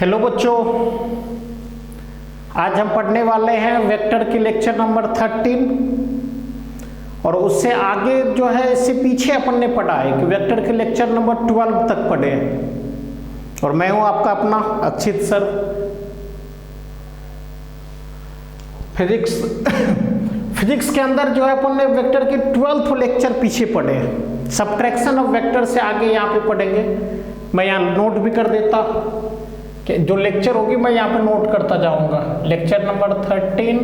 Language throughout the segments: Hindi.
हेलो बच्चों, आज हम पढ़ने वाले हैं वेक्टर की लेक्चर नंबर 13 और उससे आगे जो है इससे पीछे अपन ने पढ़ा है कि वेक्टर के लेक्चर नंबर 12 तक पढ़े हैं। और मैं हूं आपका अपना अक्षित सर। फिजिक्स के अंदर जो है अपन ने वेक्टर के 12th लेक्चर पीछे पढ़े हैं। सब्ट्रैक्शन ऑफ वेक्टर से आगे यहाँ पे पढ़ेंगे। मैं यहाँ नोट भी कर देता कि जो लेक्चर होगी मैं यहाँ पे नोट करता जाऊंगा। लेक्चर नंबर 13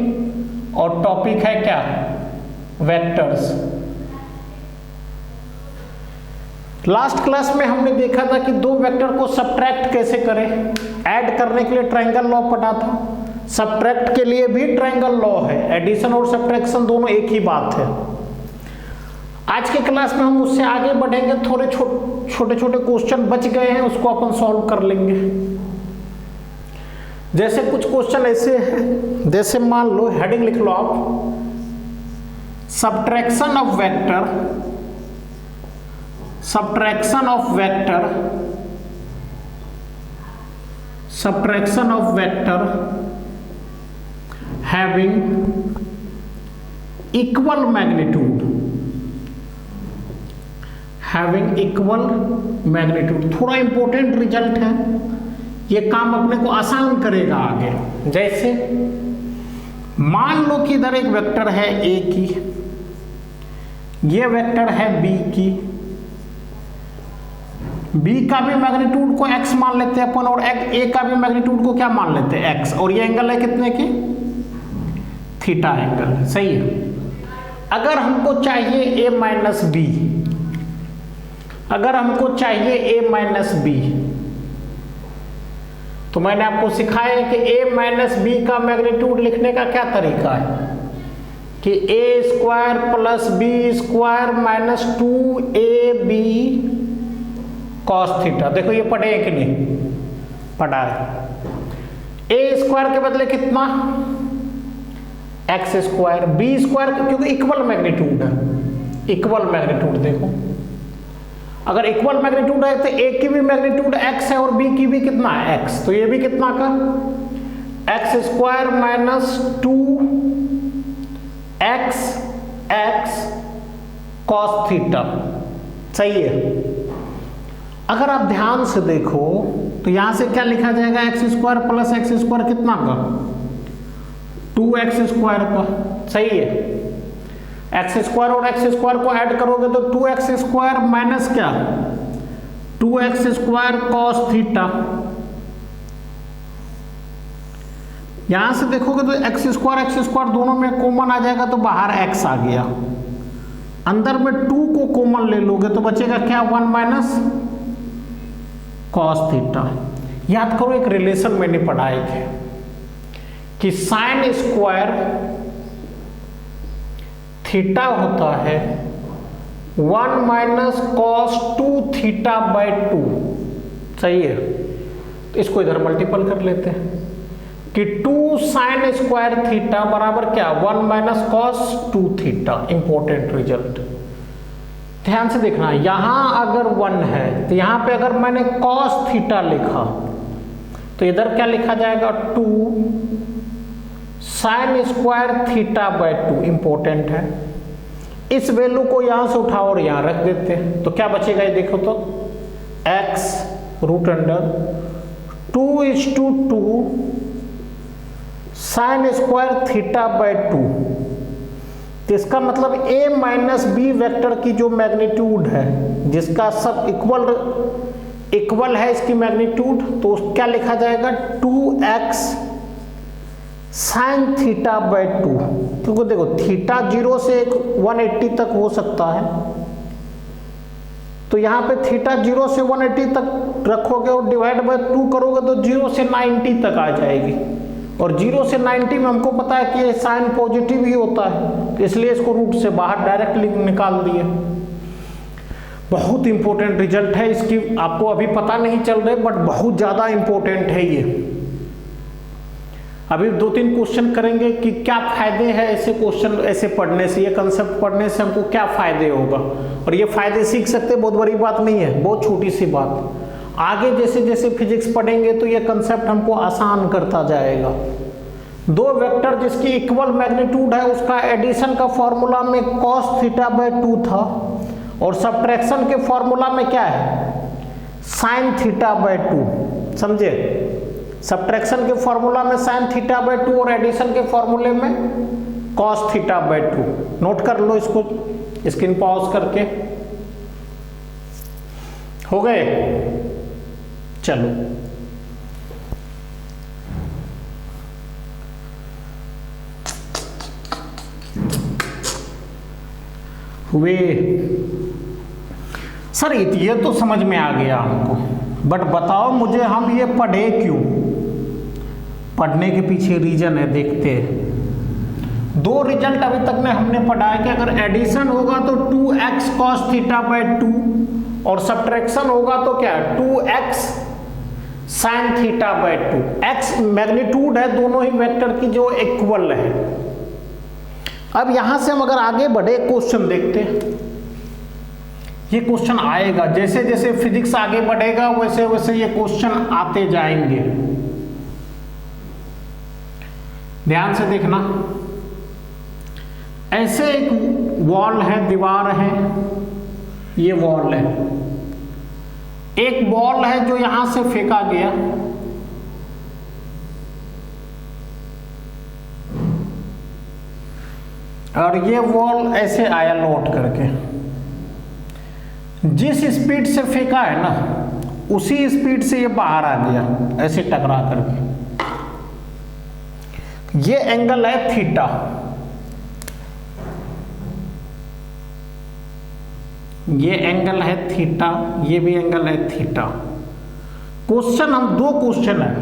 और टॉपिक है क्या? वेक्टर्स। लास्ट क्लास में हमने देखा था कि दो वेक्टर को सब्ट्रैक्ट कैसे करें। ऐड करने के लिए ट्रायंगल लॉ पढ़ा था, सब्ट्रैक्ट के लिए भी ट्रायंगल लॉ है। एडिशन और सब्ट्रैक्शन दोनों एक ही बात है। आज के क्लास में हम उससे आगे बढ़ेंगे। थोड़े छोटे छोटे क्वेश्चन बच गए हैं, उसको अपन सॉल्व कर लेंगे। जैसे कुछ क्वेश्चन ऐसे हैं, जैसे मान लो, हेडिंग लिख लो आप, subtraction of vector, subtraction of vector, subtraction of vector having equal magnitude, having equal magnitude. थोड़ा इंपॉर्टेंट रिजल्ट है, ये काम अपने को आसान करेगा आगे। जैसे मान लो कि इधर एक वेक्टर है ए की, ये वेक्टर है बी की। बी का भी मैग्नीट्यूड को x मान लेते हैं अपन, और ए का भी मैग्नीट्यूड को क्या मान लेते हैं? x। और ये एंगल है कितने की? Theta angle. सही है। अगर हमको चाहिए a माइनस बी, अगर हमको चाहिए a माइनस बी, तो मैंने आपको सिखाया है कि a माइनस बी का मैग्नीट्यूड लिखने का क्या तरीका है कि a square plus B square minus 2ab cos theta. देखो ये पढ़े हैं कि नहीं? पढ़ा है। a स्क्वायर के बदले कितना? x स्क्वायर, b स्क्वायर, क्योंकि इक्वल मैग्नीट्यूड है। इक्वल मैग्नीट्यूड देखो, अगर इक्वल मैग्नीट्यूड है तो a की भी मैग्नीट्यूड x है और b की भी कितना है? x। तो ये भी कितना का? x square minus 2x cos theta. सही है। अगर आप ध्यान से देखो तो यहां से क्या लिखा जाएगा? x square plus x square कितना का? 2x स्क्वायर का। सही है। एक्स स्क्वायर और एक्स स्क्वायर को ऐड करोगे तो 2x स्क्वायर माइनस क्या? 2x square cos theta. यहां से देखोगे तो एक्स स्क्वायर दोनों में कॉमन आ जाएगा, तो बाहर x आ गया। अंदर में 2 को कॉमन ले लोगे तो बचेगा क्या? 1 माइनस कॉस थीटा। याद करो, एक रिलेशन मैंने पढ़ाए थे कि साइन स्क्वायर थीटा होता है 1 माइनस कॉस 2 थीटा बाई 2। सही है। तो इसको इधर मल्टीपल कर लेते हैं कि 2 साइन स्क्वायर थीटा बराबर क्या? 1 minus cos 2 theta. Important result, ध्यान से देखना। यहां अगर 1 है तो यहां पे अगर मैंने कॉस थीटा लिखा तो इधर क्या लिखा जाएगा? 2 sign square theta by 2। Important है। इस वैल्यू को यहां से उठाओ और यहां रख देते हैं तो क्या बचेगा? ये देखो तो x root under 2:2 sine square theta by 2। तो इसका मतलब a माइनस बी वेक्टर की जो मैग्नीट्यूड है, जिसका सब इक्वल है इसकी मैग्नीट्यूड, तो क्या लिखा जाएगा? 2x sine theta by 2। क्योंकि देखो थीटा 0 से 180 तक हो सकता है, तो यहाँ पे थीटा 0 से 180 तक रखोगे और डिवाइड बाय 2 करोगे तो 0 से 90 तक आ जाएगी। और 0 से 90 में हमको पता है कि ये साइन पॉजिटिव ही होता है, तो इसलिए इसको रूट से बाहर डायरेक्टली निकाल दिए। बहुत इंपॉर्टेंट रिजल्ट है। इसकी आपको अभी पता नहीं चल रहे, बट बहुत ज्यादा इंपॉर्टेंट है ये। अभी 2-3 क्वेश्चन करेंगे कि क्या फायदे हैं ऐसे क्वेश्चन ऐसे पढ़ने से, ये कंसेप्ट पढ़ने से हमको क्या फायदे होगा। और ये फायदे सीख सकते, बहुत बड़ी बात नहीं है, बहुत छोटी सी बात। आगे जैसे जैसे फिजिक्स पढ़ेंगे तो ये कंसेप्ट हमको आसान करता जाएगा। दो वेक्टर जिसकी इक्वल मैग्नीट्यूड है उसका एडिशन का फॉर्मूला में cos θ/2 था और सब्ट्रैक्शन के फॉर्मूला में क्या है sin θ/2। समझे, सब्ट्रैक्शन के फॉर्मूला में sin θ/2 और एडिशन के फॉर्मूले में cos θ/2। नोट कर लो इसको, स्क्रीन पॉज करके। हो गए, चलो हुए। सर ये तो समझ में आ गया हमको, बट बताओ मुझे हम ये पढ़े क्यों? पढ़ने के पीछे रीजन है, देखते हैं। दो रिजल्ट अभी तक में हमने पढ़ा है कि अगर एडिशन होगा तो 2x cos θ/2 और सब्ट्रैक्शन होगा तो क्या है 2x sin θ/2। x मैग्नीट्यूड है दोनों ही वेक्टर की जो इक्वल है। अब यहां से हम अगर आगे बढ़े क्वेश्चन देखते हैं, ये क्वेश्चन आएगा जैसे जैसे फिजिक्स आगे बढ़ेगा वैसे वैसे ये क्वेश्चन आते जाएंगे। ध्यान से देखना, ऐसे एक वॉल है, दीवार है, ये वॉल है, एक बॉल है जो यहां से फेंका गया, और ये वॉल ऐसे आया लौट करके। जिस स्पीड से फेंका है ना उसी स्पीड से ये बाहर आ गया ऐसे टकरा करके। ये एंगल है थीटा, ये एंगल है थीटा, ये भी एंगल है थीटा। क्वेश्चन हम दो क्वेश्चन है,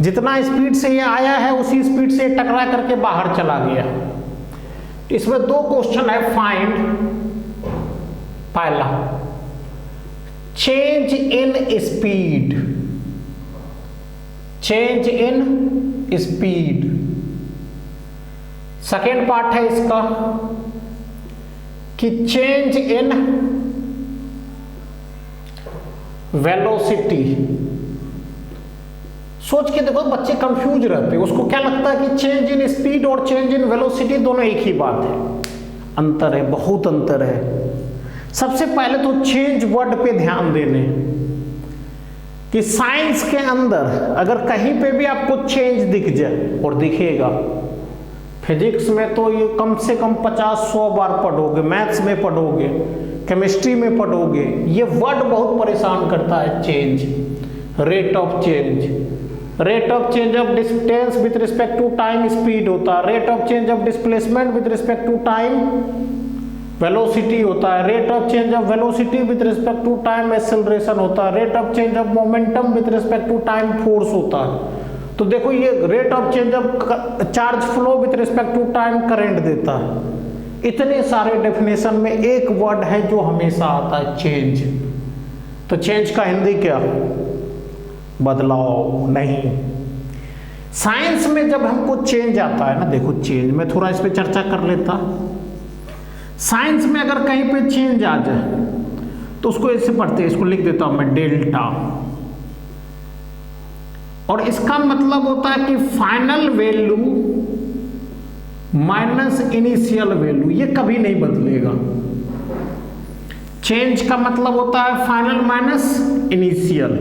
जितना स्पीड से ये आया है उसी स्पीड से टकरा करके बाहर चला गया। इसमें दो क्वेश्चन है, फाइंड पहला change in speed, change in speed. Second part है इसका कि चेंज इन वेलोसिटी। सोच के देखो, बच्चे कंफ्यूज रहते हैं, उसको क्या लगता है कि चेंज इन स्पीड और चेंज इन वेलोसिटी दोनों एक ही बात है। अंतर है, बहुत अंतर है। सबसे पहले तो चेंज वर्ड पे ध्यान देने कि साइंस के अंदर अगर कहीं पे भी आपको चेंज दिख जाए, और दिखेगा, फिजिक्स में तो ये कम से कम 50-100 बार पढ़ोगे, मैथ्स में पढ़ोगे, केमिस्ट्री में पढ़ोगे, ये वर्ड बहुत परेशान करता है। Change, rate of change, rate of change of distance with respect to time speed होता है, rate of change of displacement with respect to time velocity होता है, rate of change of velocity with respect to time acceleration होता है, rate of change of momentum with respect to time force होता है। तो देखो ये rate of change of charge flow with respect to time current देता है। इतने सारे डेफिनेशन में एक वर्ड है जो हमेशा आता है, चेंज। तो चेंज का हिंदी क्या? बदलाव नहीं। साइंस में जब हमको चेंज आता है ना, देखो चेंज, मैं थोड़ा इस पे चर्चा कर लेता। साइंस में अगर कहीं पे चेंज आ जाए तो उसको ऐसे पढ़ते हैं, इसको लिख देता हूं मैं डेल्टा, और इसका मतलब होता है कि final value minus initial value, ये कभी नहीं बदलेगा। चेंज का मतलब होता है फाइनल माइनस इनिशियल।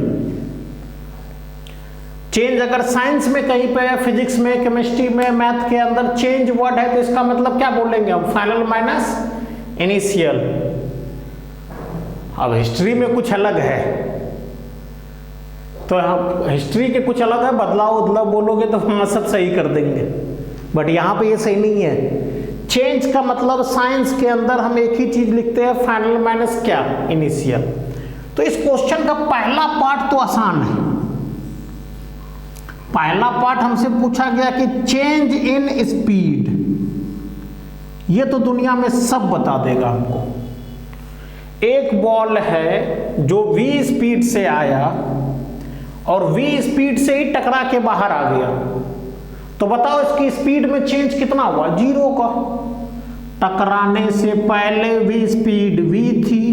चेंज अगर साइंस में कहीं पे, फिजिक्स में, केमिस्ट्री में, मैथ के अंदर चेंज वर्ड है तो इसका मतलब क्या बोलेंगे हम? Final minus initial. अब हिस्ट्री में कुछ अलग है, तो हिस्ट्री के कुछ अलग है, बदलाव बदलाव बोलोगे तो हम सब सही कर देंगे, बट यहां पे ये सही नहीं है। चेंज का मतलब साइंस के अंदर हम एक ही चीज लिखते हैं, फाइनल माइनस क्या? इनिशियल। तो इस क्वेश्चन का पहला पार्ट तो आसान है। पहला पार्ट हमसे पूछा गया कि चेंज इन स्पीड, ये तो दुनिया में सब बता देगा हमको। एक बॉल है जो v स्पीड से आया और v स्पीड से ही टकरा के बाहर आ गया, तो बताओ इसकी स्पीड में चेंज कितना हुआ? 0 का। टकराने से पहले v स्पीड v थी,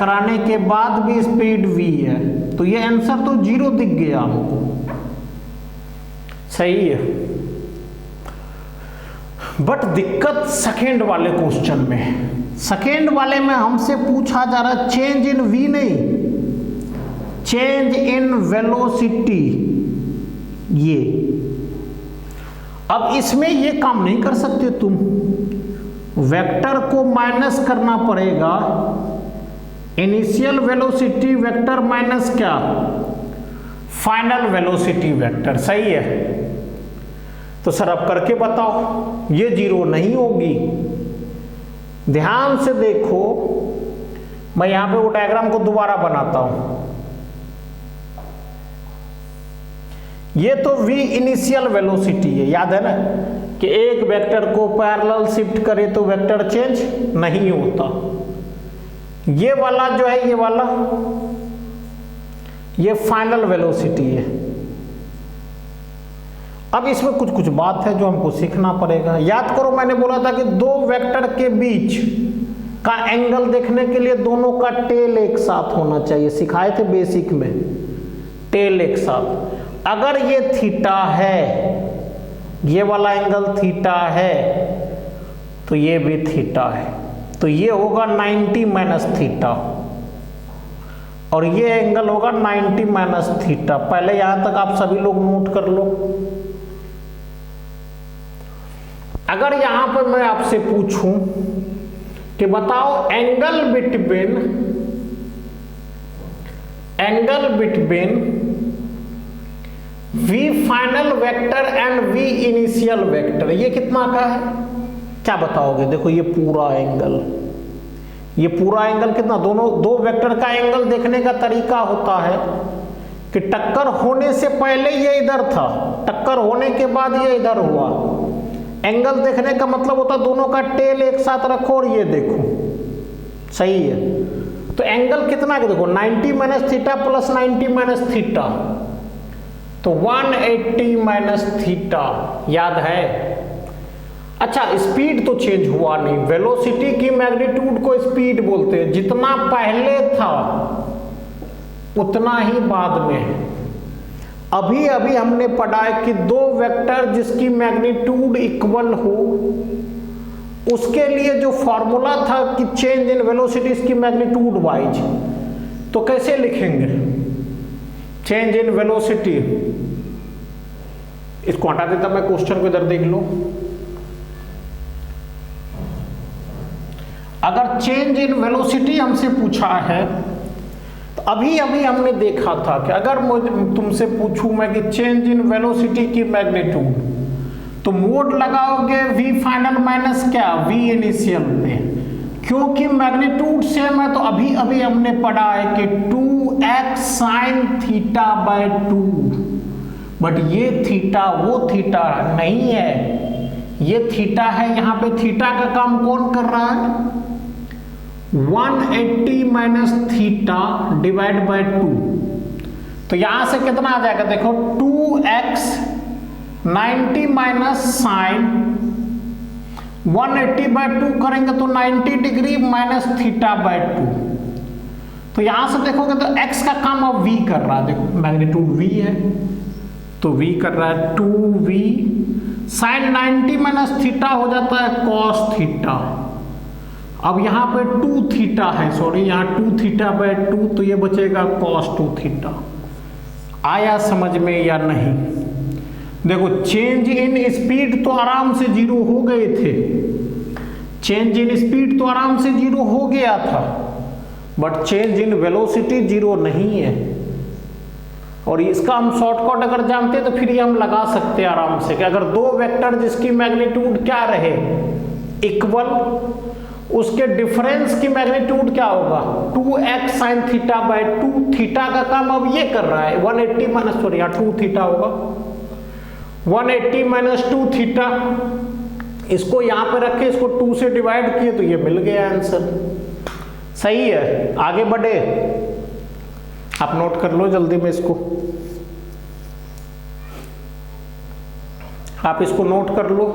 टकराने के बाद भी स्पीड v है, तो ये आंसर तो 0 दिख गया हमको। सही है, बट दिक्कत सेकेंड वाले क्वेश्चन में। सेकेंड वाले में हमसे पूछा जा रहा चेंज इन v नहीं, चेंज इन वेलोसिटी। ये अब इसमें ये काम नहीं कर सकते तुम, वेक्टर को माइनस करना पड़ेगा, इनिशियल वेलोसिटी वेक्टर माइनस क्या, फाइनल वेलोसिटी वेक्टर। सही है, तो सर अब करके बताओ, ये 0 नहीं होगी। ध्यान से देखो, मैं यहां पे वो डायग्राम को दोबारा बनाता हूं। ये तो v इनिशियल वेलोसिटी है, याद है ना कि एक वेक्टर को पैरेलल शिफ्ट करे तो वेक्टर चेंज नहीं होता। ये वाला जो है, ये वाला, ये फाइनल वेलोसिटी है। अब इसमें कुछ कुछ बात है जो हमको सीखना पड़ेगा। याद करो, मैंने बोला था कि दो वेक्टर के बीच का एंगल देखने के लिए दोनों का टेल एक साथ होना चाहिए, सिखाए थे बेसिक में, टेल एक साथ। अगर ये थीटा है, ये वाला एंगल थीटा है, तो ये भी थीटा है, तो ये होगा 90 माइनस थीटा, और ये एंगल होगा 90 माइनस थीटा। पहले यहां तक आप सभी लोग नोट कर लो। अगर यहां पर मैं आपसे पूछूं कि बताओ angle between v final vector and v initial vector, ये कितना का है, क्या बताओगे? देखो ये पूरा एंगल कितना, दोनों दो वेक्टर का एंगल देखने का तरीका होता है कि टक्कर होने से पहले ये इधर था, टक्कर होने के बाद ये इधर हुआ। एंगल देखने का मतलब होता है दोनों का टेल एक साथ रखो और ये देखो। सही है, तो एंगल कितना है देखो, 90 minus theta plus 90 minus theta, तो 180 माइनस थीटा। याद है? अच्छा, स्पीड तो चेंज हुआ नहीं, वेलोसिटी की मैग्नीट्यूड को स्पीड बोलते हैं, जितना पहले था उतना ही बाद में। अभी अभी हमने पढ़ा है कि दो वेक्टर जिसकी मैग्नीट्यूड इक्वल हो, उसके लिए जो फॉर्मूला था कि चेंज इन वेलोसिटी इसकी मैग्नीट्यूड वाइज, तो कैसे लिखेंगे चेंज इन वेलोसिटी? इसको हटा देता मैं, क्वेश्चन को इधर देख लो। अगर चेंज इन वेलोसिटी हमसे पूछा है, तो अभी अभी हमने देखा था कि अगर तुमसे पूछूं मैं कि चेंज इन वेलोसिटी की मैग्नीट्यूड, तो मोड लगाओगे v फाइनल माइनस क्या, v इनिशियल पे, क्योंकि मैग्नीट्यूड सेम है। तो अभी अभी हमने पढ़ा है कि 2x sine theta by 2, but ये थीटा वो थीटा नहीं है, ये थीटा है। यहां पे थीटा का काम कौन कर रहा है, 180 माइनस थीटा डिवाइड बाय 2, तो यहां से कितना आ जाएगा देखो, 2x 90 माइनस साइन 180 बाय 2 करेंगे तो 90 डिग्री माइनस थीटा बाय 2, तो यहां से देखोगे तो x का काम अब v कर रहा है। देखो मैग्नीट्यूड v है, तो v कर रहा है 2v साइन 90 माइनस थीटा हो जाता है cos थीटा। अब यहाँ पे 2 थीटा है, सॉरी यहाँ 2 थीटा बाय 2, तो ये बचेगा cos 2 थीटा। आया समझ में या नहीं? देखो चेंज इन स्पीड तो आराम से 0 हो गए थे, चेंज इन स्पीड तो आराम से 0 हो गया था, बट चेंज इन वेलोसिटी 0 नहीं है। और इसका हम शॉर्टकट अगर जानते हैं तो फिर ये हम लगा सकते हैं आराम से कि अगर दो वेक्टर जिसकी मैग्नीट्यूड क्या रहे, इक्वल, उसके डिफरेंस की मैग्नीट्यूड क्या होगा, 2x sine theta by 2, theta का काम अब ये कर रहा है 180 माइनस, सॉरी यहाँ 2 थीटा होगा, 180 माइनस 2 थीटा, इसको यहां पे रखे, इसको 2 से डिवाइड किए, तो ये मिल गया आंसर। सही है, आगे बढ़े, आप नोट कर लो जल्दी में इसको, आप इसको नोट कर लो।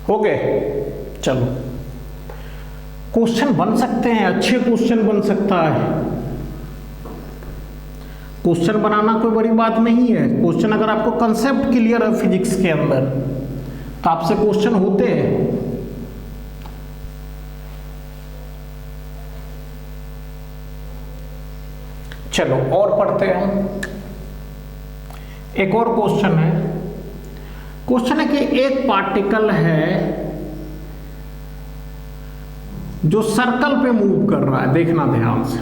हो गए, चलो क्वेश्चन बन सकते हैं, अच्छे क्वेश्चन बन सकता है। क्वेश्चन बनाना कोई बड़ी बात नहीं है। क्वेश्चन अगर आपको कंसेप्ट क्लियर है फिजिक्स के अंदर तो आपसे क्वेश्चन होते हैं। चलो और पढ़ते हैं हम। एक और क्वेश्चन है। क्वेश्चन है कि एक पार्टिकल है जो सर्कल पे मूव कर रहा है, देखना ध्यान से,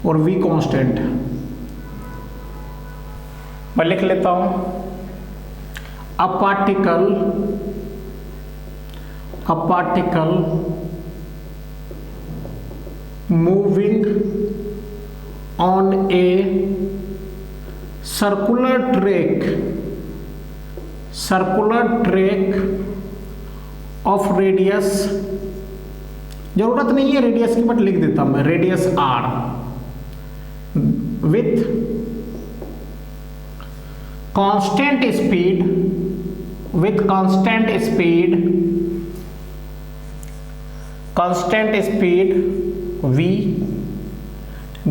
और v कांस्टेंट है। मैं लिख लेता हूं, a particle moving on a circular track of radius, जरूरत नहीं है रेडियस की बट लिख देता हूं मैं, radius r with constant speed v,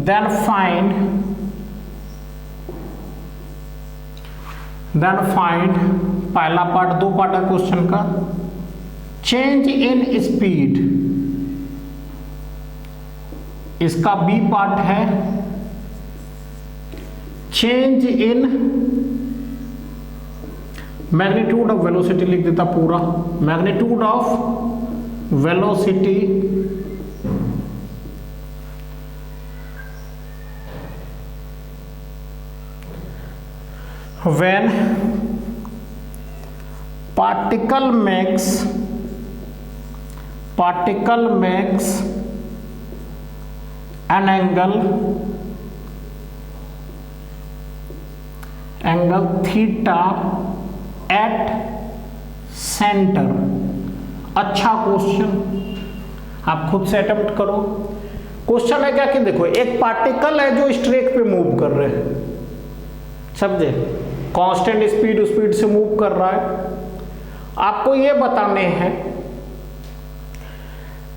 then find पहला पार्ट, दो पार्ट है क्वेश्चन का, चेंज इन स्पीड, इसका बी पार्ट है change in magnitude of velocity, लिख देता पूरा, magnitude of velocity when particle makes an angle theta at center। अच्छा क्वेश्चन, आप खुद से अटेम्प्ट करो। क्वेश्चन है क्या कि देखो एक पार्टिकल है जो इस ट्रैक पे मूव कर रहे हैं, समझे, कांस्टेंट स्पीड से मूव कर रहा है। आपको ये बताने हैं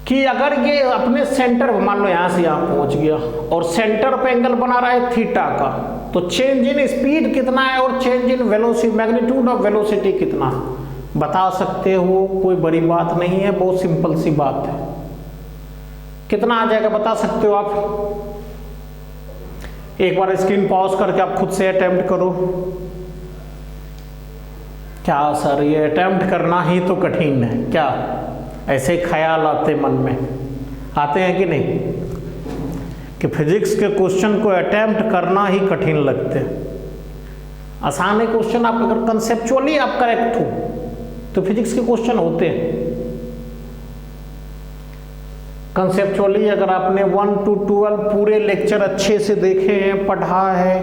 कि अगर ये अपने सेंटर, मान लो यहां से यहां पहुंच गया और सेंटर पे एंगल बना रहा है थीटा का, तो चेंज इन स्पीड कितना है और change in velocity, magnitude of velocity कितना बता सकते हो। कोई बड़ी बात नहीं है, बहुत सिंपल सी बात है। कितना आ जाएगा बता सकते हो आप? एक बार स्क्रीन पॉज करके आप खुद से अटेम्प्ट करो। क्या सर ये अटेम्प्ट करना ही तो कठिन है क्या? ऐसे ख्याल आते मन में, आते हैं कि नहीं, कि फिजिक्स के क्वेश्चन को अटेम्प्ट करना ही कठिन लगते। आसान है क्वेश्चन, आप अगर कंसेप्चुअली आप करेक्ट हो तो फिजिक्स के क्वेश्चन होते हैं। कंसेप्चुअली अगर आपने 1 to 12 पूरे लेक्चर अच्छे से देखे हैं, पढ़ा है,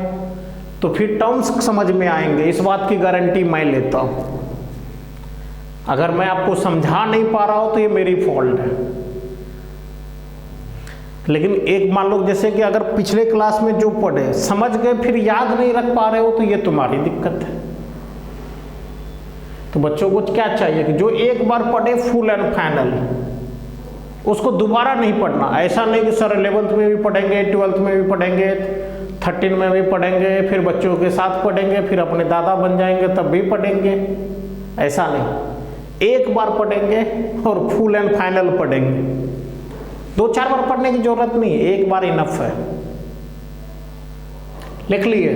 तो फिर टर्म्स समझ में आएंगे, इस बात की गारंटी मैं लेता हूं। अगर मैं आपको समझा नहीं पा रहा हूं तो ये मेरी फॉल्ट है। लेकिन एक मान लो जैसे कि अगर पिछले क्लास में जो पढ़े समझ गए फिर याद नहीं रख पा रहे हो तो ये तुम्हारी दिक्कत है। तो बच्चों को क्या चाहिए कि जो एक बार पढ़े फुल एंड फाइनल, उसको दोबारा नहीं पढ़ना। ऐसा नहीं कि सर 11th में भी पढ़ेंगे, 12th में भी पढ़ेंगे, 13 में भी पढ़ेंगे, फिर बच्चों के साथ पढ़ेंगे, फिर अपने दादा बन जाएंगे तब भी पढ़ेंगे, ऐसा नहीं। एक बार पढ़ेंगे और फुल एंड फाइनल पढ़ेंगे। 2-4 बार पढ़ने की जरूरत नहीं है, एक बार इनफ है। लिख लिए?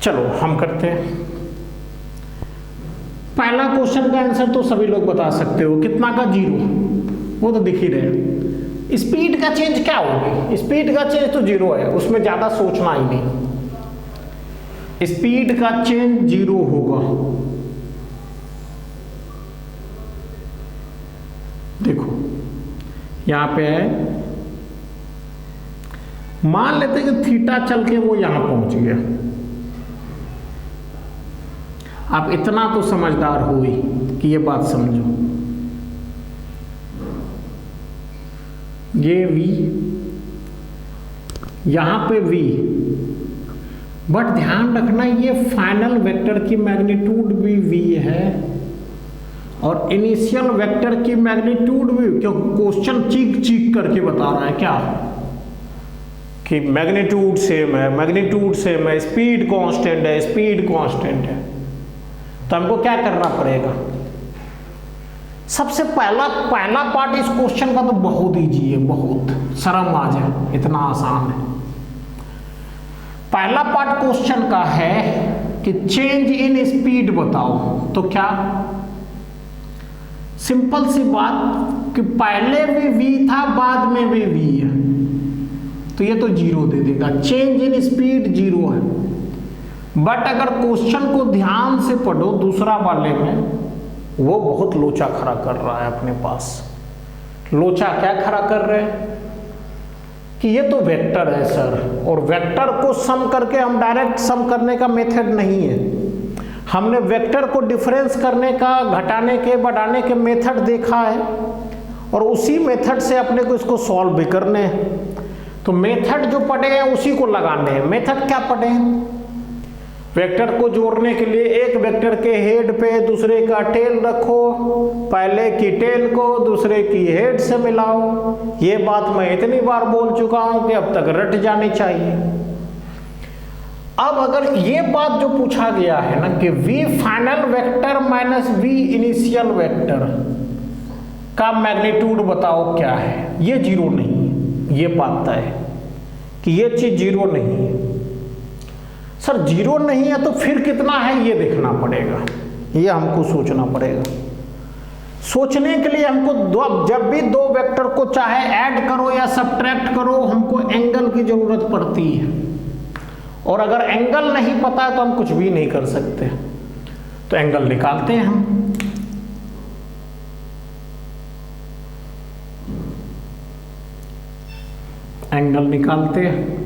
चलो हम करते हैं। पहला क्वेश्चन का आंसर तो सभी लोग बता सकते हो, कितना का 0, वो तो दिख ही रहे। स्पीड का चेंज क्या होगी? स्पीड का चेंज तो 0 है, उसमें ज्यादा सोचना ही नहीं। स्पीड का चेंज 0 होगा। देखो यहां पे है, मान लेते हैं कि थीटा चल के वो यहां पहुंच गया। आप इतना तो समझदार हो ही कि ये बात समझो, ये v, यहां पे v, बट ध्यान रखना ये फाइनल वेक्टर की मैग्नीट्यूड भी v है और इनिशियल वेक्टर की मैग्नीट्यूड भी, क्योंकि क्वेश्चन चीख चीख करके बता रहा है क्या कि मैग्नीट्यूड सेम है, मैग्नीट्यूड सेम है, स्पीड कांस्टेंट है, स्पीड कांस्टेंट है। तो हमको क्या करना पड़ेगा? सबसे पहला पार्ट इस क्वेश्चन का तो बहुत इजी है, बहुत शर्म आ जाए, इतना आसान है। पहला पार्ट क्वेश्चन का है कि चेंज इन स्पीड बताओ। तो क्या सिंपल सी बात कि पहले भी v था, बाद में भी v है, तो ये तो 0 दे देगा। चेंज इन स्पीड 0 है। बट अगर क्वेश्चन को ध्यान से पढ़ो दूसरा वाले में, वो बहुत लोचा खड़ा कर रहा है अपने पास। लोचा क्या खड़ा कर रहे हैं कि ये तो वेक्टर है सर, और वेक्टर को सम करके हम डायरेक्ट सम करने का मेथड नहीं है, हमने वेक्टर को डिफरेंस करने का, घटाने के, बढ़ाने के मेथड देखा है और उसी मेथड से अपने को इसको सॉल्व भी करने हैं। तो मेथड जो पढ़े हैं उसी को लगाने हैं। मेथड क्या पढ़े हैं? वेक्टर को जोड़ने के लिए एक वेक्टर के हेड पे दूसरे का टेल रखो, पहले की टेल को दूसरे की हेड से मिलाओ। ये बात मैं इतनी बार बोल चुका हूं कि अब तक रट जानी चाहिए। अब अगर ये बात जो पूछा गया है ना कि v final vector minus v initial vector का मैग्नीट्यूड बताओ क्या है, ये 0 नहीं है। ये बात है कि ये चीज 0 नहीं है। सर 0 नहीं है तो फिर कितना है ये देखना पड़ेगा, ये हमको सोचना पड़ेगा। सोचने के लिए हमको जब भी दो वेक्टर को चाहे ऐड करो या सब्ट्रैक्ट करो, हमको एंगल की जरूरत पड़ती है, और अगर एंगल नहीं पता है तो हम कुछ भी नहीं कर सकते। तो एंगल निकालते हैं हम। एंगल निकालते हैं।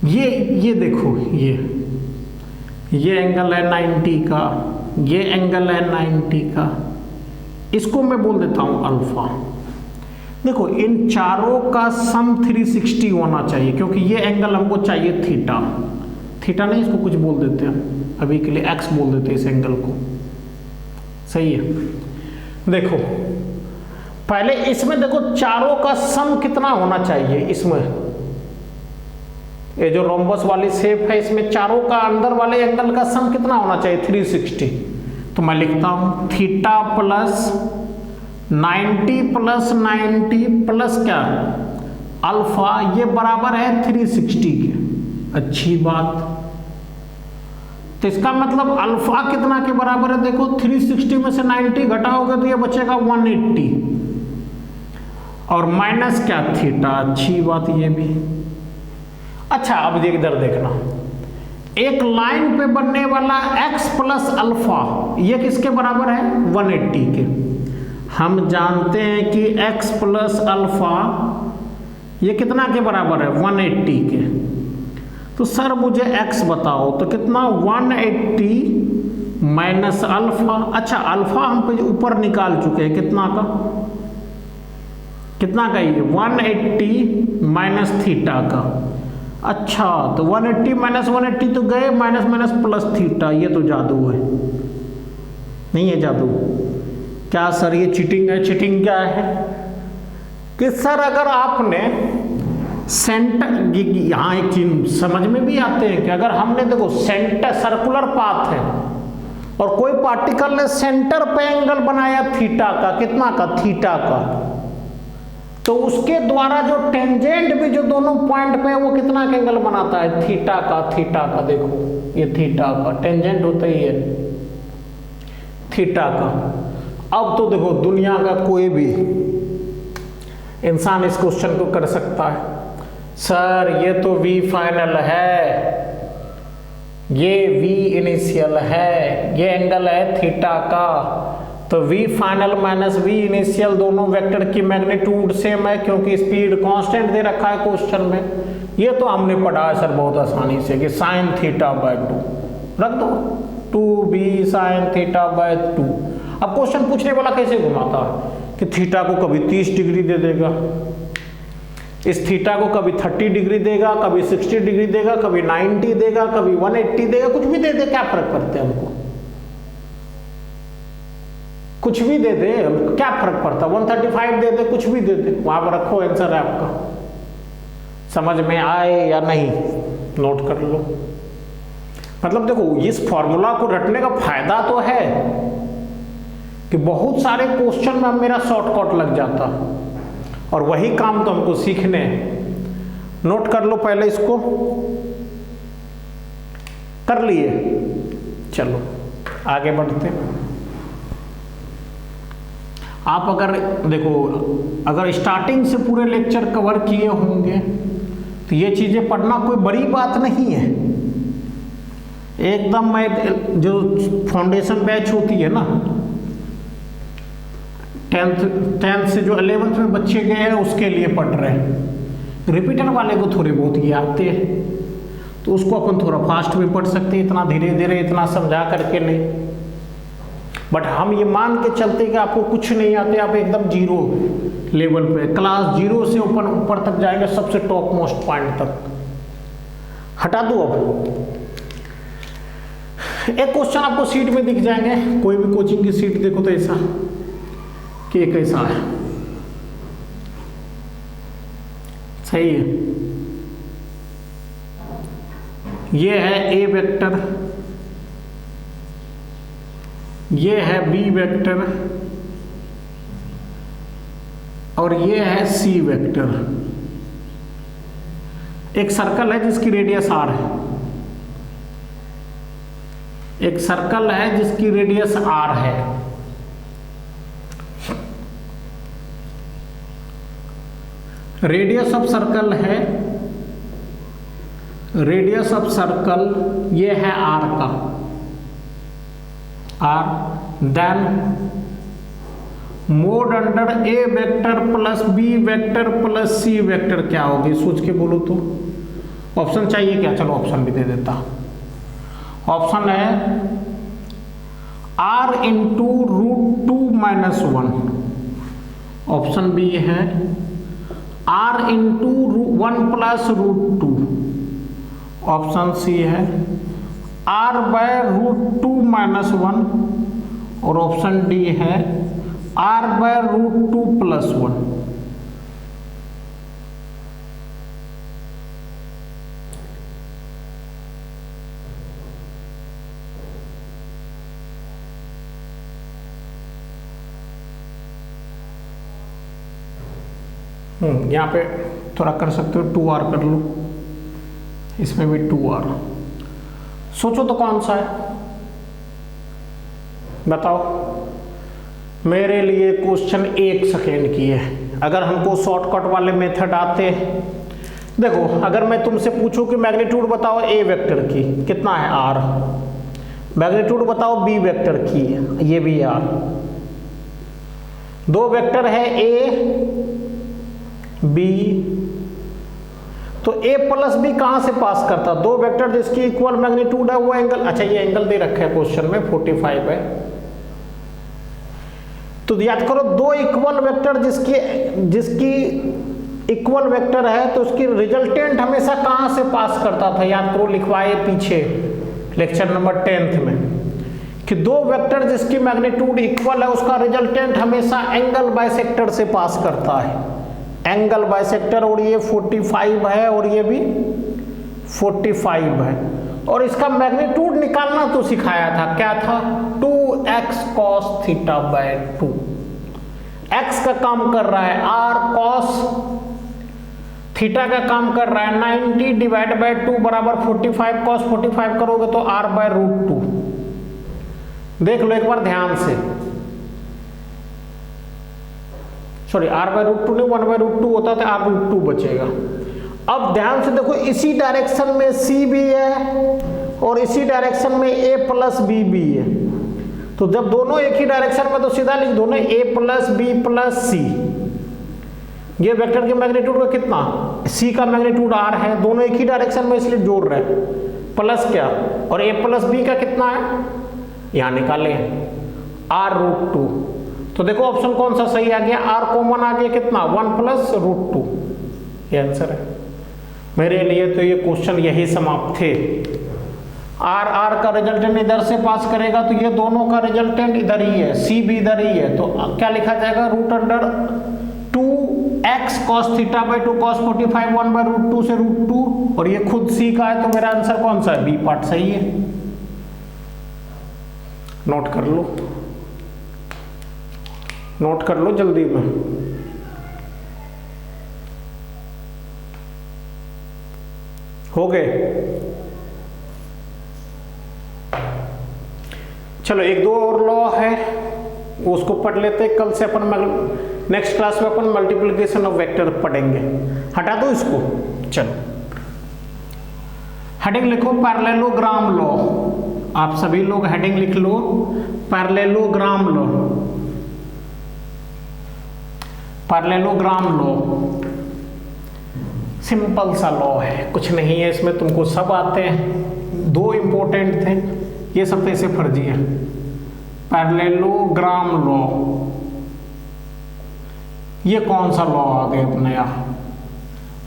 ये देखो, ये एंगल है 90 का, ये एंगल है 90 का, इसको मैं बोल देता हूं अल्फा। देखो इन चारों का सम 360 होना चाहिए, क्योंकि ये एंगल हमको चाहिए थीटा। थीटा नहीं, इसको कुछ बोल देते हैं, अभी के लिए एक्स बोल देते हैं इस एंगल को। सही है। देखो पहले इसमें देखो चारों का सम कितना होना चाहिए। इसमें ये जो रोम्बस वाली शेप है, इसमें चारों का अंदर वाले एंगल का सम कितना होना चाहिए? 360। तो मैं लिखता हूं थीटा प्लस 90 प्लस 90 प्लस क्या अल्फा, ये बराबर है 360 के। अच्छी बात। तो इसका मतलब अल्फा कितना के बराबर है? देखो 360 में से 90 घटाओगे तो ये बचेगा 180, और माइनस क्या थीटा। अच्छी बात ये भी। अच्छा अब इधर देखना, एक लाइन पे बनने वाला x प्लस अल्फा, ये किसके बराबर है? 180 के। हम जानते हैं कि x प्लस अल्फा ये कितना के बराबर है? 180 के। तो सर मुझे x बताओ, तो कितना? 180 माइनस अल्फा। अच्छा अल्फा हम पे ऊपर निकाल चुके हैं, कितना का? कितना का? ये 180 माइनस थीटा का। अच्छा तो 180 माइनस 180 तो गए, माइनस माइनस प्लस थीटा। ये तो जादू है, नहीं है जादू? क्या सर ये चीटिंग है? चीटिंग क्या है कि सर अगर आपने सेंटर, यहाँ एक चीज समझ में भी आते हैं कि अगर हमने देखो सेंटर सर्कुलर पाथ है और कोई पार्टिकल ने सेंटर पे एंगल बनाया थीटा का, कितना का? थीटा का, तो उसके द्वारा जो टेंजेंट भी जो दोनों पॉइंट पे है वो कितना का एंगल बनाता है? थीटा का। थीटा का देखो, ये थीटा का टेंजेंट होता ही है थीटा का। अब तो देखो दुनिया का कोई भी इंसान इस क्वेश्चन को कर सकता है। सर ये तो v फाइनल है, ये v इनिशियल है, ये एंगल है थीटा का, तो v final minus v initial दोनों वेक्टर की मैग्नीट्यूड सेम है, क्योंकि स्पीड कांस्टेंट दे रखा है क्वेश्चन में। ये तो हमने पढ़ा है सर बहुत आसानी से कि साइन थीटा बाय 2 रख दो, 2b साइन थीटा बाय 2। अब क्वेश्चन पूछने वाला कैसे घुमाता है कि थीटा को कभी 30 डिग्री दे देगा, इस थीटा को कभी 30 डिग्री देगा, कभी 60 डिग्री देगा, कभी 90 देगा, कभी 180 देगा, कुछ भी दे दे, क्या फर्क पड़ता है हमको? कुछ भी दे दे, क्या फर्क पड़ता? 135 दे दे, कुछ भी दे दे, वहां पर रखो, आंसर है आपका। समझ में आए या नहीं, नोट कर लो। मतलब देखो, इस फॉर्मूला को रटने का फायदा तो है कि बहुत सारे क्वेश्चन में मेरा शॉर्टकट लग जाता, और वही काम तो हमको सीखने हैं। नोट कर लो पहले, इसको कर लिए, चलो आगे बढ़ते हैं। आप अगर देखो, अगर स्टार्टिंग से पूरे लेक्चर कवर किए होंगे तो ये चीजें पढ़ना कोई बड़ी बात नहीं है एकदम। मैं जो फाउंडेशन बैच होती है ना, 10th से जो 11th में बच्चे गए हैं उसके लिए पढ़ रहे हैं। रिपीटर वाले को थोड़े बहुत ये आते हैं, तो उसको अपन थोड़ा फास्ट भी पढ़ सकते हैं, इतना धीरे धीरे, इतना समझा करके नहीं। बट हम ये मान के चलते कि आपको कुछ नहीं आते, आप एकदम जीरो लेवल पे, क्लास 0 से ऊपर तक जाएंगे, सबसे टॉप मोस्ट पॉइंट तक। हटा दो। अब एक क्वेश्चन आपको सीट में दिख जाएंगे, कोई भी कोचिंग की सीट देखो तो ऐसा कि कैसा है, सही है। ये है ए वेक्टर, ये है बी वेक्टर, और ये है सी वेक्टर। एक सर्कल है जिसकी रेडियस आर है, एक सर्कल है जिसकी रेडियस आर है। रेडियस ऑफ सर्कल है, रेडियस ऑफ सर्कल ये है आर का, R. Then mod under A vector plus B vector plus C vector क्या होगी, सोच के बोलो तो। ऑप्शन चाहिए क्या? चलो ऑप्शन भी दे देता। ऑप्शन है r इंटू √2 - 1। ऑप्शन बी है r इंटू 1 + √2। ऑप्शन सी है r/√2 - 1। और ऑप्शन डी है r/√2 + 1। यहाँ पे थोड़ा कर सकते हो, 2r कर लो, इसमें भी 2r। सोचो तो कौन सा है, बताओ। मेरे लिए क्वेश्चन 1 सेकेंड की है। अगर हमको शॉर्टकट वाले मेथड आते, देखो अगर मैं तुमसे पूछूं कि मैग्नीट्यूड बताओ ए वेक्टर की, कितना है r, मैग्नीट्यूड बताओ बी वेक्टर की, ये भी r। दो वेक्टर है ए बी, तो a + b कहां से पास करता? दो वेक्टर जिसकी इक्वल मैग्नीट्यूड है वो एंगल, अच्छा ये एंगल दे रखा है क्वेश्चन में 45 है। तो याद करो, दो इक्वल वेक्टर जिसकी इक्वल वेक्टर है तो उसकी रिजल्टेंट हमेशा कहां से पास करता था? याद करो, लिखवाए पीछे लेक्चर नंबर 10th में कि दो वेक्टर जिसकी मैग्नीट्यूड इक्वल है उसका रिजल्टेंट हमेशा एंगल बाइसेक्टर से पास करता है। एंगल बाइसेक्टर, और ये 45 है और ये भी 45 है। और इसका मैग्नीट्यूड निकालना तो सिखाया था, क्या था? 2x cos θ/2। x का काम कर रहा है r, cos θ का काम कर रहा है 90 / 2 = 45। cos 45 करोगे तो r/√2। देख लो एक बार ध्यान से, सॉरी r/√2 नहीं, 1/√2 होता तो r√2 बचेगा। अब ध्यान से देखो, इसी डायरेक्शन में c भी है और इसी डायरेक्शन में a + b भी है। तो जब दोनों एक ही डायरेक्शन में, तो सीधा लिख दो ना a + b + c। ये वेक्टर के मैग्नीट्यूड का कितना? c का मैग्नीट्यूड r है, दोनों एक ही डायरेक्शन में इसलिए जोड़ रहे हैं। प्लस क्या? और a + b का कितना है? यहां निकाले r√2। तो देखो ऑप्शन कौन सा सही आ गया? r कॉमन आ गया, कितना? 1 + √2। ये आंसर है मेरे लिए। तो ये क्वेश्चन यही समाप्त थे। आर का रिजल्टेंट इधर से पास करेगा तो ये दोनों का रिजल्टेंट इधर ही है, सी भी इधर ही है, तो क्या लिखा जाएगा, root under 2x cos theta by 2 cos 45 1 by root 2 से रूट 2, और ये खुद सी का है, तो मेरा आंसर कौन सा है, बी पार्ट सही है। नोट कर लो, नोट कर लो जल्दी में। हो गए। चलो एक दो और लॉ है उसको पढ़ लेते हैं। कल से अपन नेक्स्ट क्लास में अपन मल्टीप्लिकेशन ऑफ वेक्टर पढ़ेंगे। हटा दो इसको। चलो हेडिंग लिखो पैरेललोग्राम लॉ। आप सभी लोग हेडिंग लिख लो parallelogram law. Parallelogram law simple सा लॉ है, कुछ नहीं है इसमें, तुमको सब आते हैं। दो इंपॉर्टेंट थे, ये सब ऐसे फर्जी है। पैरेललोग्राम लॉ, ये कौन सा लॉ आ गया अपने यहाँ,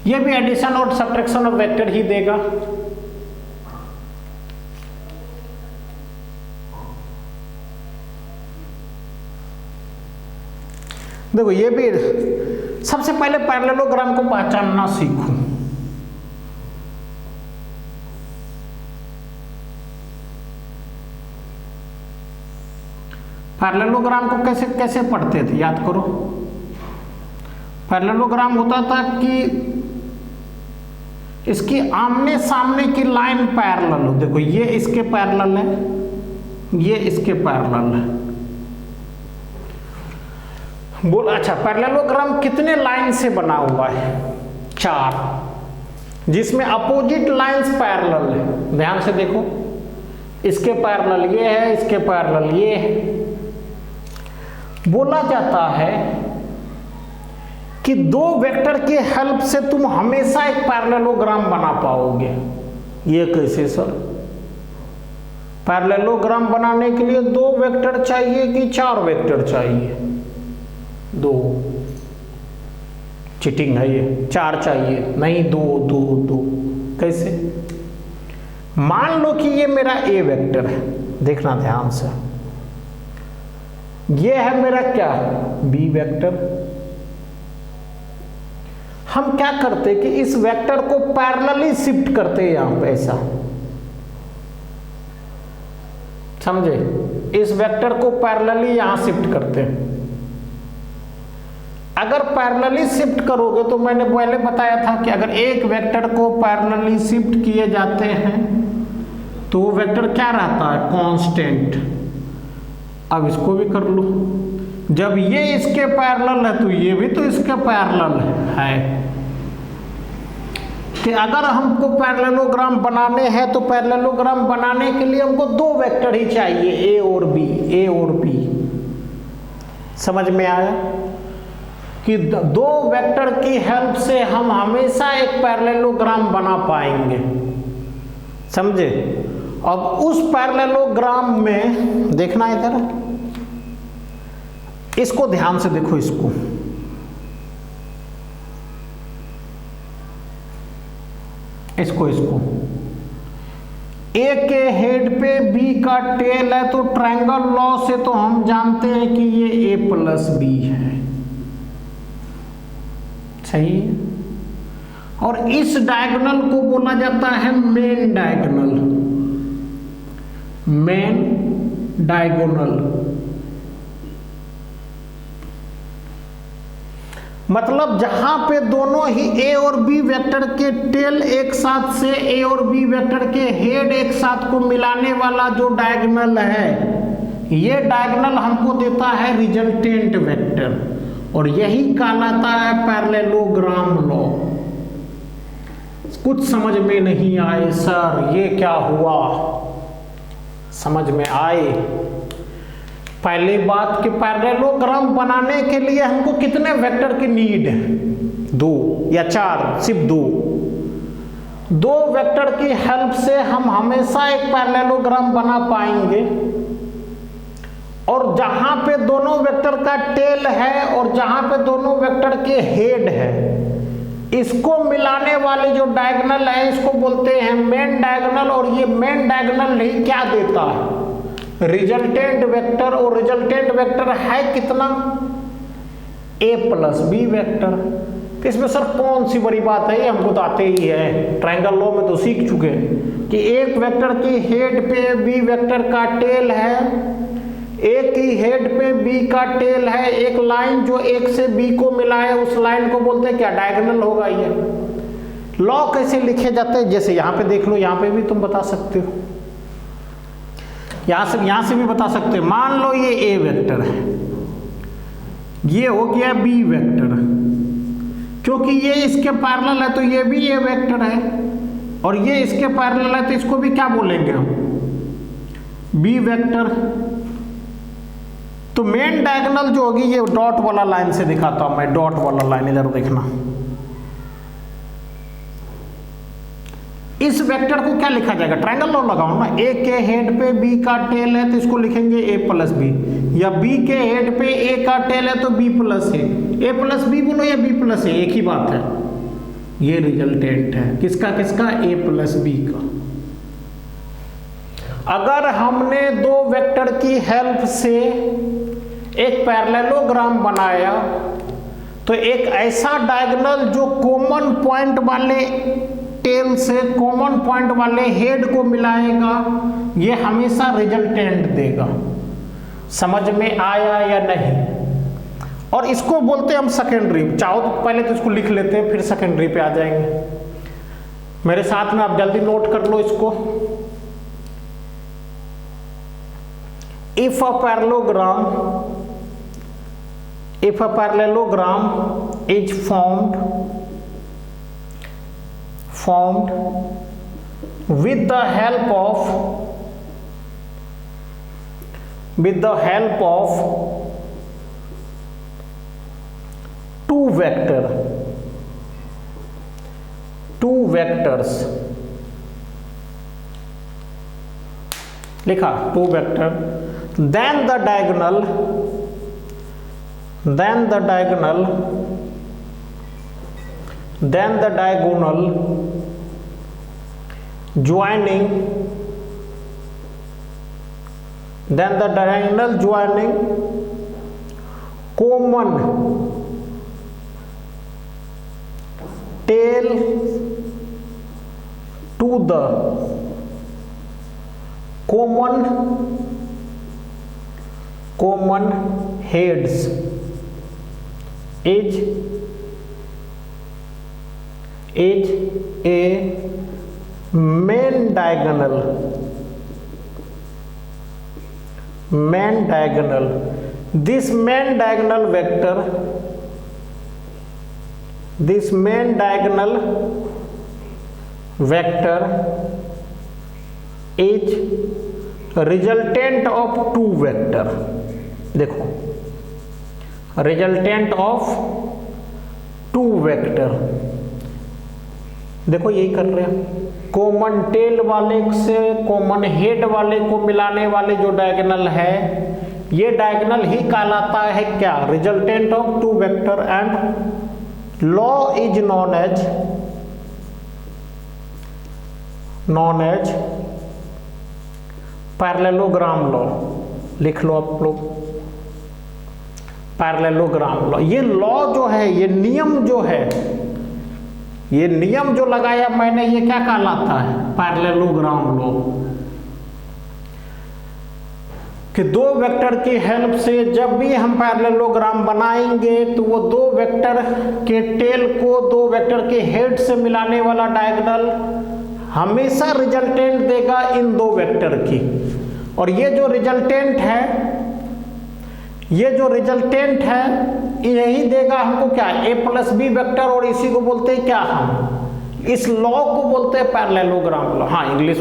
ये भी एडिशन और सब्ट्रैक्शन ऑफ वेक्टर ही देगा। देखो ये भी, सबसे पहले पैरेललोग्राम को पहचानना सीखो। पैरेललोग्राम को कैसे कैसे पढ़ते थे याद करो। पैरेललोग्राम होता था कि इसकी आमने सामने की लाइन पैरेलल हो। देखो ये इसके पैरेलल है, ये इसके पैरेलल है। बोल अच्छा, पैरेललोग्राम कितने लाइन से बना हुआ है, 4, जिसमें अपोजिट लाइंस पैरेलल है। ध्यान से देखो, इसके पैरेलल ये है, इसके पैरेलल ये है। बोला जाता है कि दो वेक्टर के हेल्प से तुम हमेशा एक पैरेललोग्राम बना पाओगे। ये कैसे सर? पैरेललोग्राम बनाने के लिए 2 वेक्टर चाहिए कि 4 वेक्टर चाहिए? 2। चीटिंग है ये, 4 चाहिए, नहीं 2। कैसे? मान लो कि ये मेरा ए वेक्टर है, देखना ध्यान से, ये है मेरा क्या, बी वेक्टर। हम क्या करते कि इस वेक्टर को पैरेलली शिफ्ट करते हैं यहां पे, ऐसा समझे, इस वेक्टर को पैरेलली यहां शिफ्ट करते हैं। अगर पैरेलली शिफ्ट करोगे तो मैंने पहले बताया था कि अगर एक वेक्टर को पैरेलली शिफ्ट किए जाते हैं तो वो वेक्टर क्या रहता है, कांस्टेंट। अब इसको भी कर लो, जब ये इसके पैरेलल है तो ये भी तो इसके पैरेलल है। कि अगर हमको पैरेललोग्राम बनाने हैं तो पैरेललोग्राम बनाने के लिए हमको 2 वेक्टर ही चाहिए, ए और बी। समझ में आया कि 2 वेक्टर की हेल्प से हम हमेशा एक पैरेललोग्राम बना पाएंगे, समझे। अब उस पैरेललोग्राम में देखना इधर, इसको ध्यान से देखो, इसको ए के हेड पे बी का टेल है, तो ट्रायंगल लॉ से तो हम जानते हैं कि ये ए प्लस बी है, सही है। और इस डायगोनल को बोला जाता है मेन डायगोनल। मतलब जहां पे दोनों ही ए और बी वेक्टर के टेल एक साथ से ए और बी वेक्टर के हेड एक साथ को मिलाने वाला जो डायगोनल है, ये डायगोनल हमको देता है रिजल्टेंट वेक्टर, और यही कहलाता है पैरेललोग्राम लॉ। कुछ समझ में नहीं आए सर, ये क्या हुआ? समझ में आए? पहली बात कि पैरेललोग्राम बनाने के लिए हमको कितने वेक्टर की नीड है, 2 या 4, सिर्फ 2 वेक्टर की हेल्प से हम हमेशा एक पैरेललोग्राम बना पाएंगे। और जहां पे दोनों वेक्टर का टेल है और जहां पे दोनों वेक्टर के हेड है, इसको मिलाने वाले जो डायगोनल है इसको बोलते हैं मेन डायगोनल, और ये मेन डायगोनल ही क्या देता है, रिजल्टेंट वेक्टर। और रिजल्टेंट वेक्टर है कितना, a प्लस बी वेक्टर। तो इसमें सर कौन सी बड़ी बात है, ये हमको तो आते ही है, ट्रायंगल लॉ में तो सीख चुके हैं कि एक वेक्टर की हेड पे बी वेक्टर का टेल है, एक ही हेड पे बी का टेल है, एक लाइन जो एक से बी को मिला है उस लाइन को बोलते हैं क्या, डायगोनल होगा। ये लॉ कैसे लिखे जाते हैं, जैसे यहाँ पे देख लो, यहाँ पे भी तुम बता सकते हो, यहाँ से भी बता सकते हो। मान लो ये ए वेक्टर है, ये हो गया बी वेक्टर, क्योंकि ये इसके पैरेलल है तो ये भी ए वेक्टर है, और ये इसके पैरेलल है तो इसको भी क्या बोलेंगे हम, बी वेक्टर। तो मेन डायगोनल जो होगी ये डॉट वाला लाइन से दिखाता हूं मैं, डॉट वाला लाइन इधर देखना। इस वेक्टर को क्या लिखा जाएगा, ट्रायंगल लॉ लगाओ ना, ए के हेड पे बी का टेल है तो इसको लिखेंगे ए प्लस बी, या बी के हेड पे ए का टेल है तो बी प्लस ए प्लस बी बोलो या बी प्लस ए, एक ही बात है। ये रिजल्टेंट है किसका, ए प्लस बी का। अगर हमने दो वेक्टर की हेल्प से एक पैरेललोग्राम बनाया तो एक ऐसा डायगोनल जो कॉमन पॉइंट वाले टेल से कॉमन पॉइंट वाले हेड को मिलाएगा, ये हमेशा रिजल्टेंट देगा। समझ में आया या नहीं। और इसको बोलते हैं हम सेकेंडरी। चाहो तो पहले तो इसको लिख लेते हैं फिर सेकेंडरी पे आ जाएंगे। मेरे साथ में आप जल्दी नोट कर लो इसको। If a parallelogram is formed with the help of two vectors, लिखा two vector, then the diagonal joining common tail to the common heads is a main diagonal. This main diagonal vector is resultant of two vector। देखो रिजल्टेंट ऑफ टू वेक्टर, देखो यही कर रहे हैं। कॉमन टेल वाले से कॉमन हेड वाले को मिलाने वाले जो डायगोनल है, ये डायगोनल ही कहलाता है क्या, resultant of two vector. And law is known as parallelogram law. लिख लो आप लोग, पैरेललोग्राम लॉ। ये लॉ जो है, ये नियम जो है, ये नियम जो लगाया मैंने, ये क्या कहलाता है, पैरेललोग्राम लॉ। कि दो वेक्टर की हेल्प से जब भी हम पैरेललोग्राम बनाएंगे तो वो दो वेक्टर के टेल को दो वेक्टर के हेड से मिलाने वाला डायगोनल हमेशा रिजल्टेंट देगा इन दो वेक्टर की। और ये जो रिजल्टेंट है यही देगा हमको क्या, ए प्लस बी वेक्टर। और इसी को बोलते हैं क्या, हम इस लॉ को बोलते हैं पैरेललोग्राम लॉ। हाँ, इंग्लिश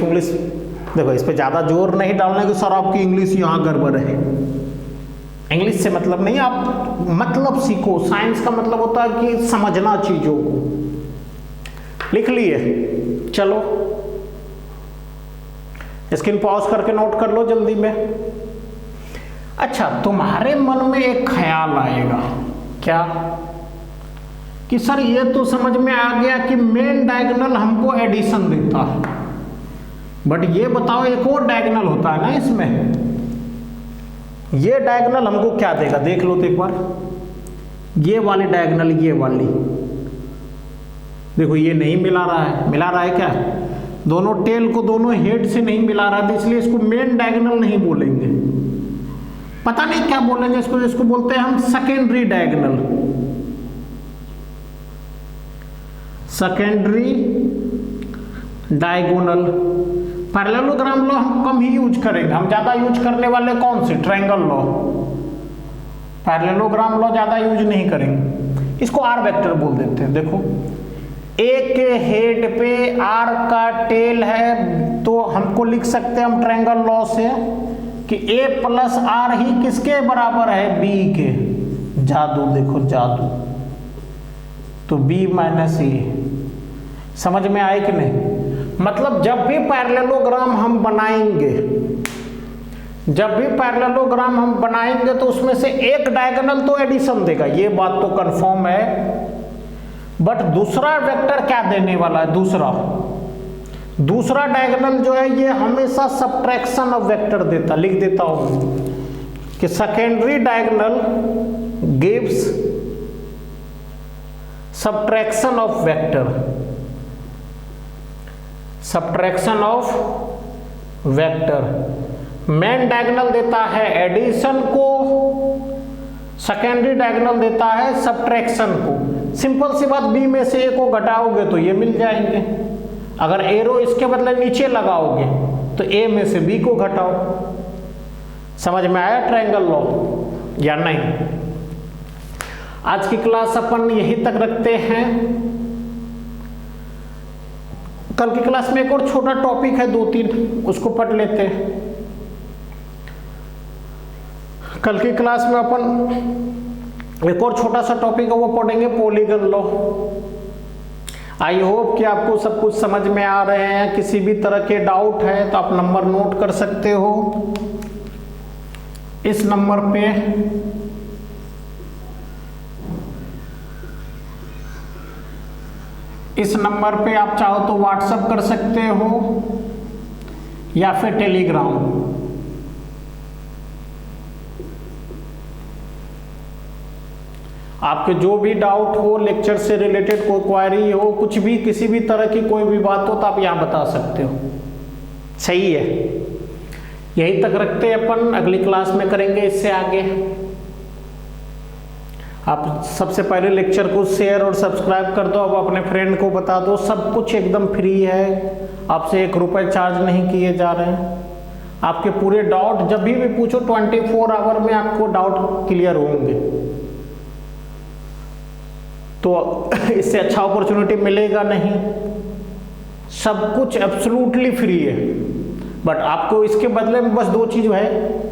देखो, इस पे ज्यादा जोर नहीं डालने की सर आपकी इंग्लिश यहाँ गड़बड़ है। इंग्लिश से मतलब नहीं, आप मतलब सीखो। साइंस का मतलब होता है कि समझना चीजों को। लिख लिए, चलो स्क्रीन पॉज करके नोट कर लो जल्दी में। अच्छा, तुम्हारे मन में एक ख्याल आएगा क्या, कि सर ये तो समझ में आ गया कि मेन डायगोनल हमको एडिशन देता है, बट ये बताओ एक और डायगोनल होता है ना इसमें, ये डायगोनल हमको क्या देगा, देख लो तो एक बार। ये वाली डायगोनल, ये वाली देखो, ये नहीं मिला रहा है, मिला रहा है क्या, दोनों टेल को दोनों हेड से नहीं मिला रहा था, इसलिए इसको मेन डायगोनल नहीं बोलेंगे, पता नहीं क्या बोलेंगे इसको, इसको बोलते हैं हम secondary diagonal. Secondary diagonal. Parallelogram law हम कम ही यूज करेंगे, हम ज्यादा यूज करने वाले कौन से, ट्रायंगल लॉ। पैरेललोग्राम लॉ ज्यादा यूज नहीं करेंगे, इसको आर वेक्टर बोल देते हैं। देखो ए के हेड पे आर का टेल है, तो हमको लिख सकते हैं हम ट्रायंगल लॉ से कि ए प्लस आर ही किसके बराबर है, बी के। जादू देखो जादू, तो बी माइनस ए। समझ में आए कि नहीं, मतलब जब भी पैरेललोग्राम हम बनाएंगे, जब भी पैरेललोग्राम हम बनाएंगे तो उसमें से एक डायगोनल तो एडिशन देगा, ये बात तो कंफर्म है, बट दूसरा वेक्टर क्या देने वाला है, दूसरा डायगोनल जो है ये हमेशा सब्ट्रैक्शन ऑफ वेक्टर देता। लिख देता हूं कि secondary diagonal gives subtraction of vector, subtraction of vector. Main diagonal देता है एडिशन को, सेकेंडरी डायगोनल देता है सब्ट्रैक्शन को। सिंपल सी बात, बी में से ए को घटाओगे तो ये मिल जाएंगे, अगर एरो इसके बदले नीचे लगाओगे तो ए में से बी को घटाओ। समझ में आया ट्रायंगल लॉ या नहीं। आज की क्लास अपन यहीं तक रखते हैं, कल की क्लास में एक और छोटा टॉपिक है, 2-3 उसको पढ़ लेते हैं। कल की क्लास में अपन एक और छोटा सा टॉपिक है वो पढ़ेंगे, पॉलीगन लॉ। आई होप कि आपको सब कुछ समझ में आ रहे हैं। किसी भी तरह के डाउट है तो आप नंबर नोट कर सकते हो, इस नंबर पे आप चाहो तो व्हाट्सएप कर सकते हो या फिर टेलीग्राम। आपके जो भी डाउट हो, लेक्चर से रिलेटेड कोई क्वेरी हो, कुछ भी, किसी भी तरह की कोई भी बात हो तो आप यहाँ बता सकते हो। सही है, यहीं तक रखते हैं अपन, अगली क्लास में करेंगे इससे आगे। आप सबसे पहले लेक्चर को शेयर और सब्सक्राइब कर दो, अब अपने फ्रेंड को बता दो, सब कुछ एकदम फ्री है, आपसे 1 रुपये चार्ज नहीं किए जा रहे हैं। आपके पूरे डाउट जब भी पूछो 24 आवर में आपको डाउट क्लियर होंगे, तो इससे अच्छा अपॉर्चुनिटी मिलेगा नहीं। सब कुछ एब्सोल्युटली फ्री है, बट आपको इसके बदले में बस 2 चीज है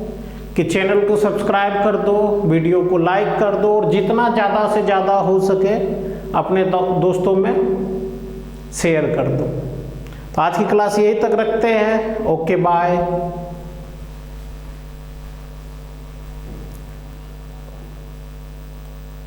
कि चैनल को सब्सक्राइब कर दो, वीडियो को लाइक कर दो, और जितना ज़्यादा से ज़्यादा हो सके अपने दोस्तों में शेयर कर दो। तो आज की क्लास यहीं तक रखते हैं। Okay bye.